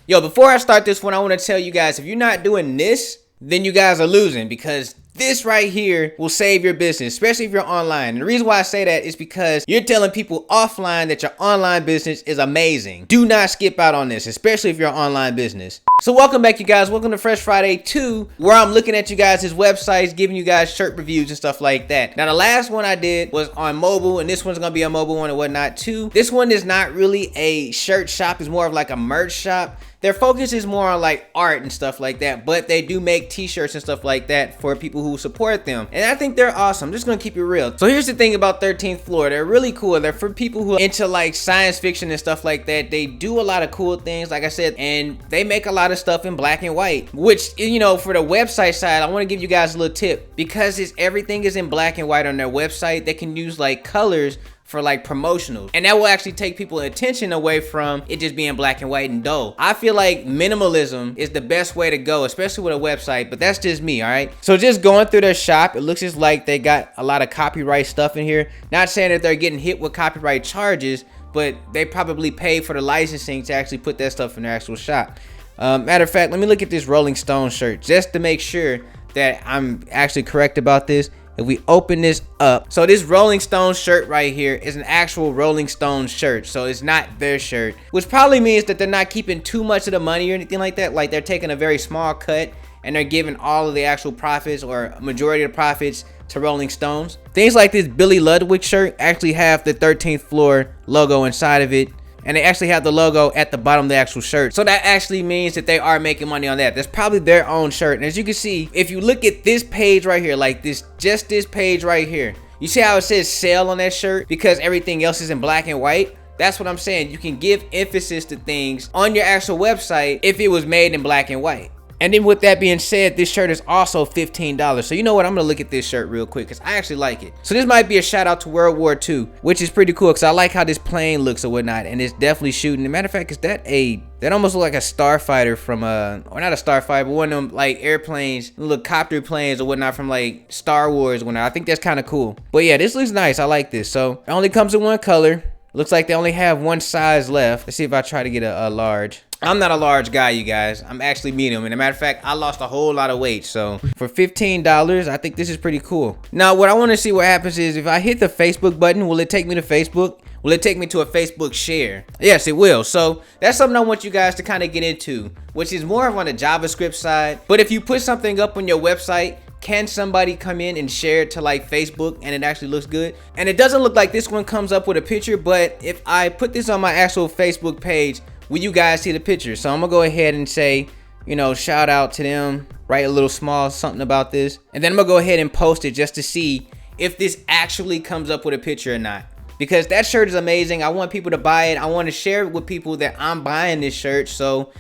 Yo, before I start this one, I want to tell you guys, if you're not doing this, then you guys are losing, because this right here will save your business, especially if you're online. And the reason why I say that is because you're telling people offline that your online business is amazing. Do not skip out on this, especially if you're an online business. So welcome back, you guys. Welcome to Fresh Friday 2, where I'm looking at you guys' websites, giving you guys shirt reviews and stuff like that. Now, the last one I did was on mobile, and this one's gonna be a mobile one and whatnot too. This one is not really a shirt shop. It's more of like a merch shop. Their focus is more on like art and stuff like that, but they do make t-shirts and stuff like that for people who support them. And I think they're awesome. I'm just gonna keep it real. So here's the thing about 13th Floor. They're really cool. They're for people who are into like science fiction and stuff like that. They do a lot of cool things, like I said, and they make a lot of stuff in black and white, which, you know, for the website side, I want to give you guys a little tip. Because everything is in black and white on their website, they can use like colors for like promotional, and that will actually take people's attention away from it just being black and white and dull. I feel like minimalism is the best way to go, especially with a website, but that's just me. All right, so just going through their shop, it looks just like they got a lot of copyright stuff in here. Not saying that they're getting hit with copyright charges, but they probably pay for the licensing to actually put that stuff in their actual shop. Matter of fact, let me look at this Rolling Stone shirt just to make sure that I'm actually correct about this. If we open this up, so this Rolling Stone shirt right here is an actual Rolling Stone shirt, so it's not their shirt, which probably means that they're not keeping too much of the money or anything like that. Like, they're taking a very small cut and they're giving all of the actual profits, or majority of the profits, to Rolling Stones. Things like this Billy Ludwig shirt actually have the 13th Floor logo inside of it, and they actually have the logo at the bottom of the actual shirt. So that actually means that they are making money on that. That's probably their own shirt. And as you can see, if you look at this page right here, like this, just this page right here, you see how it says sale on that shirt because everything else is in black and white? That's what I'm saying. You can give emphasis to things on your actual website if it was made in black and white. And then with that being said, this shirt is also $15. So you know what? I'm gonna look at this shirt real quick because I actually like it. So this might be a shout out to World War II, which is pretty cool because I like how this plane looks or whatnot, and it's definitely shooting. As a matter of fact, is that almost look like a starfighter from or not a starfighter, but one of them like airplanes, little copter planes or whatnot from like Star Wars or whatnot. I think that's kind of cool. But yeah, this looks nice. I like this. So it only comes in one color. Looks like they only have one size left. Let's see if I try to get a large. I'm not a large guy, you guys. I'm actually medium. And as a matter of fact, I lost a whole lot of weight. So for $15, I think this is pretty cool. Now, what I want to see what happens is if I hit the Facebook button, will it take me to Facebook? Will it take me to a Facebook share? Yes, it will. So that's something I want you guys to kind of get into, which is more of on the JavaScript side. But if you put something up on your website, can somebody come in and share it to like Facebook and it actually looks good? And it doesn't look like this one comes up with a picture, but if I put this on my actual Facebook page, will you guys see the picture? So I'm gonna go ahead and say, you know, shout out to them, write a little small something about this, and then I'm gonna go ahead and post it just to see if this actually comes up with a picture or not. Because that shirt is amazing. I want people to buy it. I want to share it with people that I'm buying this shirt. So,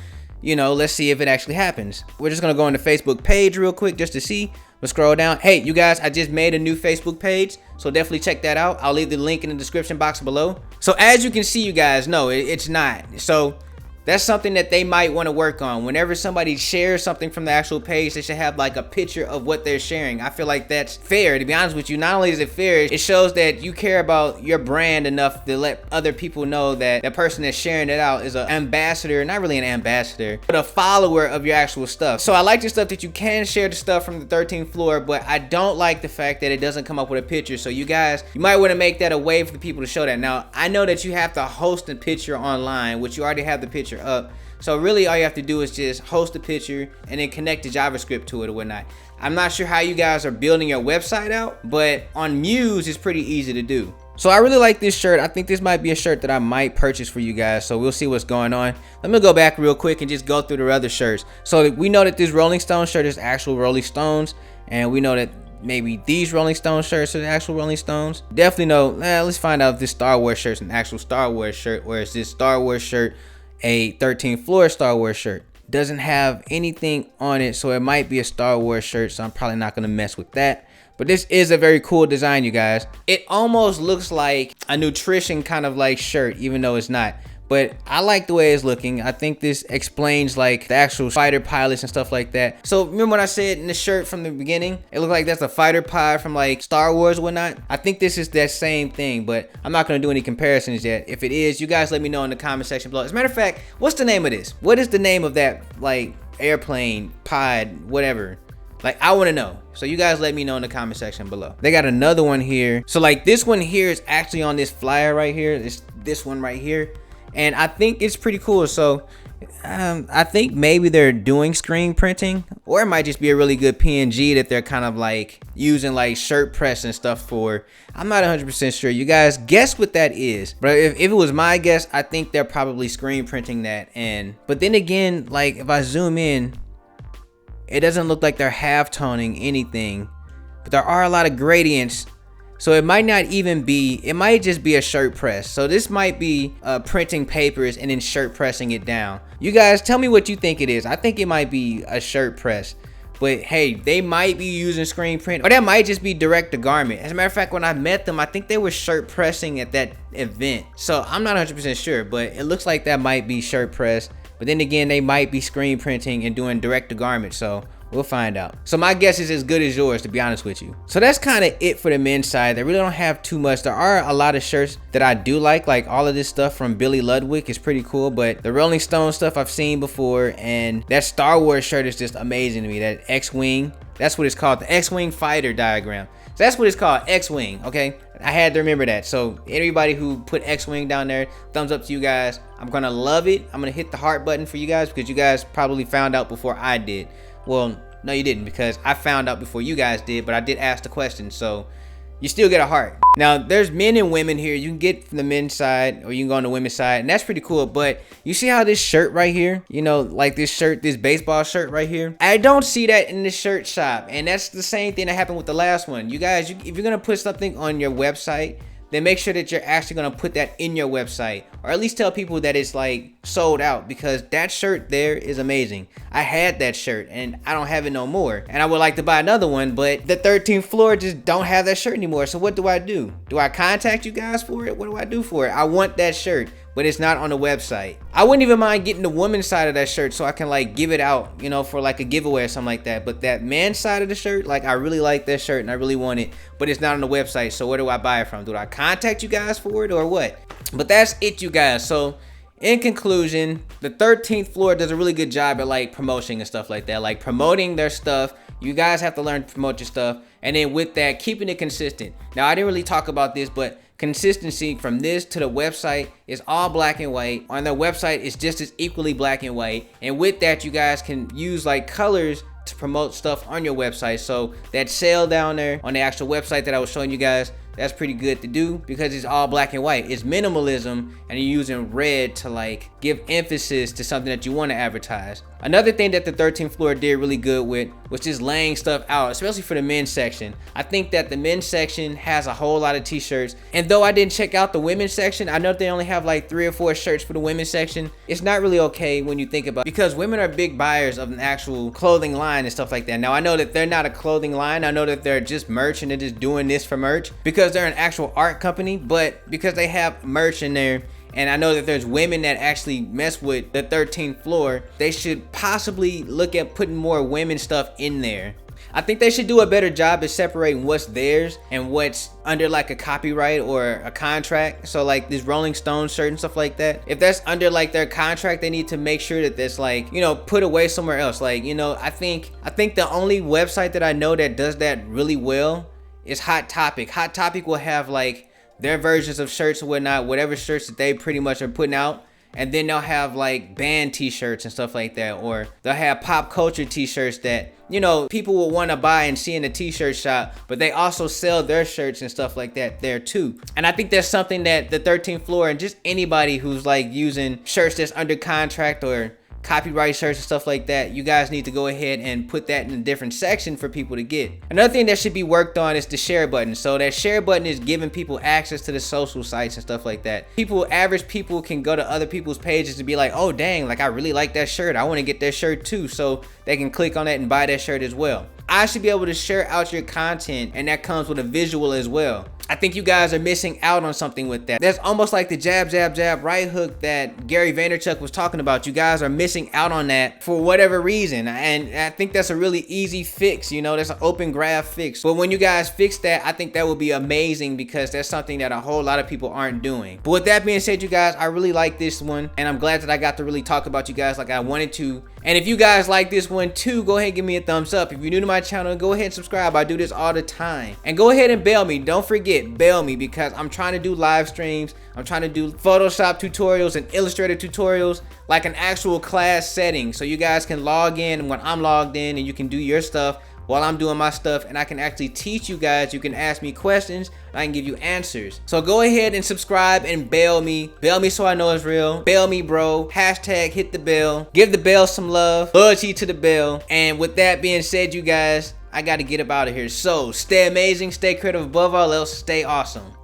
you know, let's see if it actually happens. We're just gonna go on the Facebook page real quick just to see. We'll scroll down. Hey, you guys, I just made a new Facebook page, so definitely check that out. I'll leave the link in the description box below. So as you can see, you guys, no, it's not. So that's something that they might want to work on. Whenever somebody shares something from the actual page, they should have like a picture of what they're sharing. I feel like that's fair. To be honest with you, not only is it fair, it shows that you care about your brand enough to let other people know that the person that's sharing it out is an ambassador, not really an ambassador, but a follower of your actual stuff. So I like the stuff that you can share the stuff from the 13th Floor, but I don't like the fact that it doesn't come up with a picture. So you guys, you might want to make that a way for the people to show that. Now, I know that you have to host a picture online, which you already have the picture up. So really all you have to do is just host a picture and then connect the JavaScript to it or whatnot. I'm not sure how you guys are building your website out, but on Muse it's pretty easy to do. So I really like this shirt. I think this might be a shirt that I might purchase for you guys. So we'll see what's going on. Let me go back real quick and just go through the other shirts. So we know that this Rolling Stone shirt is actual Rolling Stones, and we know that maybe these Rolling Stone shirts are the actual Rolling Stones. Definitely know. Let's find out if this Star Wars shirt is an actual Star Wars shirt, or is this Star Wars shirt a 13th Floor Star Wars shirt. Doesn't have anything on it, so it might be a Star Wars shirt, so I'm probably not gonna mess with that. But this is a very cool design, you guys. It almost looks like a nutrition kind of like shirt, even though it's not. but I like the way it's looking. I think this explains like the actual fighter pilots and stuff like that. So remember when I said in the shirt from the beginning, it looked like that's a fighter pod from like Star Wars or whatnot? I think this is that same thing, but I'm not gonna do any comparisons yet. If it is, you guys let me know in the comment section below. As a matter of fact, what's the name of this? What is the name of that like airplane, pod, whatever? Like, I want to know. So you guys let me know in the comment section below. They got another one here. So like this one here is actually on this flyer right here. It's this one right here. And I think it's pretty cool. So I think maybe they're doing screen printing, or it might just be a really good PNG that they're kind of like using like shirt press and stuff for. I'm not 100% sure. You guys guess what that is. But if it was my guess, I think they're probably screen printing that. But then again, like if I zoom in, it doesn't look like they're half toning anything, but there are a lot of gradients. So it might not even be, it might just be a shirt press. So this might be printing papers and then shirt pressing it down. You guys tell me what you think it is. I think it might be a shirt press, but hey, they might be using screen print, or that might just be direct to garment. As a matter of fact, when I met them, I think they were shirt pressing at that event. So I'm not 100% sure, but it looks like that might be shirt press. But then again, they might be screen printing and doing direct to garment. So we'll find out. So my guess is as good as yours, to be honest with you. So that's kind of it for the men's side. They really don't have too much. There are a lot of shirts that I do like all of this stuff from Billy Ludwig is pretty cool, but the Rolling Stone stuff I've seen before, and that Star Wars shirt is just amazing to me. That X-Wing, that's what it's called, the X-Wing fighter diagram. So that's what it's called, X-Wing, okay? I had to remember that. So everybody who put X-Wing down there, thumbs up to you guys. I'm gonna love it. I'm gonna hit the heart button for you guys because you guys probably found out before I did. Well, no, you didn't, because I found out before you guys did, but I did ask the question, so you still get a heart. Now, there's men and women here. You can get from the men's side, or you can go on the women's side, and that's pretty cool. But you see how this shirt right here, you know, like this shirt, this baseball shirt right here, I don't see that in the shirt shop, and that's the same thing that happened with the last one. You guys, if you're gonna put something on your website, then make sure that you're actually gonna put that in your website, or at least tell people that it's like sold out, because that shirt there is amazing. I had that shirt and I don't have it no more, and I would like to buy another one, but the 13th Floor just don't have that shirt anymore. So what do I do? Do I contact you guys for it? What do I do for it? I want that shirt, but it's not on the website. I wouldn't even mind getting the woman's side of that shirt so I can like give it out, you know, for like a giveaway or something like that. But that man's side of the shirt, like I really like that shirt and I really want it, but it's not on the website. So where do I buy it from? Do I contact you guys for it or what? But that's it, you guys. So in conclusion, the 13th Floor does a really good job at like promoting and stuff like that, like promoting their stuff. You guys have to learn to promote your stuff, and then with that, keeping it consistent. Now, I didn't really talk about this, but consistency from this to the website is all black and white. On their website, it's just as equally black and white, and with that, you guys can use like colors to promote stuff on your website. So that sale down there on the actual website that I was showing you guys, that's pretty good to do because it's all black and white. It's minimalism, and you're using red to like give emphasis to something that you want to advertise. Another thing that the 13th Floor did really good with was just laying stuff out, especially for the men's section. I think that the men's section has a whole lot of t-shirts, and though I didn't check out the women's section, I know they only have like 3 or 4 shirts for the women's section. It's not really okay when you think about it, because women are big buyers of an actual clothing line and stuff like that. Now, I know that they're not a clothing line. I know that they're just merch and they're just doing this for merch because they're an actual art company, but because they have merch in there, and I know that there's women that actually mess with the 13th Floor, they should possibly look at putting more women stuff in there. I think they should do a better job at separating what's theirs and what's under like a copyright or a contract. So like this Rolling Stone shirt and stuff like that, if that's under like their contract, they need to make sure that that's like, you know, put away somewhere else. Like, you know, I think the only website that I know that does that really well is Hot Topic. Hot Topic will have like their versions of shirts or whatnot, whatever shirts that they pretty much are putting out, and then they'll have like band t-shirts and stuff like that, or they'll have pop culture t-shirts that, you know, people will want to buy and see in the t-shirt shop, but they also sell their shirts and stuff like that there too. And I think that's something that the 13th Floor and just anybody who's like using shirts that's under contract or copyright shirts and stuff like that, you guys need to go ahead and put that in a different section for people to get. Another thing that should be worked on is the share button. So that share button is giving people access to the social sites and stuff like that. Average people can go to other people's pages and be like, oh dang, like I really like that shirt, I want to get that shirt too, so they can click on that and buy that shirt as well. I should be able to share out your content, and that comes with a visual as well. I think you guys are missing out on something with that. That's almost like the jab, jab, jab, right hook that Gary Vaynerchuk was talking about. You guys are missing out on that for whatever reason. And I think that's a really easy fix. You know, that's an open graph fix. But when you guys fix that, I think that would be amazing, because that's something that a whole lot of people aren't doing. But with that being said, you guys, I really like this one, and I'm glad that I got to really talk about you guys like I wanted to. And if you guys like this one too, go ahead and give me a thumbs up. If you're new to my channel, go ahead and subscribe. I do this all the time. And go ahead and bail me. Don't forget, bail me, because I'm trying to do live streams. I'm trying to do Photoshop tutorials and Illustrator tutorials like an actual class setting, so you guys can log in when I'm logged in, and you can do your stuff while I'm doing my stuff, and I can actually teach you guys. You can ask me questions, and I can give you answers. So go ahead and subscribe and bail me. Bail me so I know it's real. Bail me, bro. Hashtag hit the bell. Give the bell some love. Loyalty to the bell. And with that being said, you guys, I got to get up out of here. So stay amazing, stay creative, above all else, stay awesome.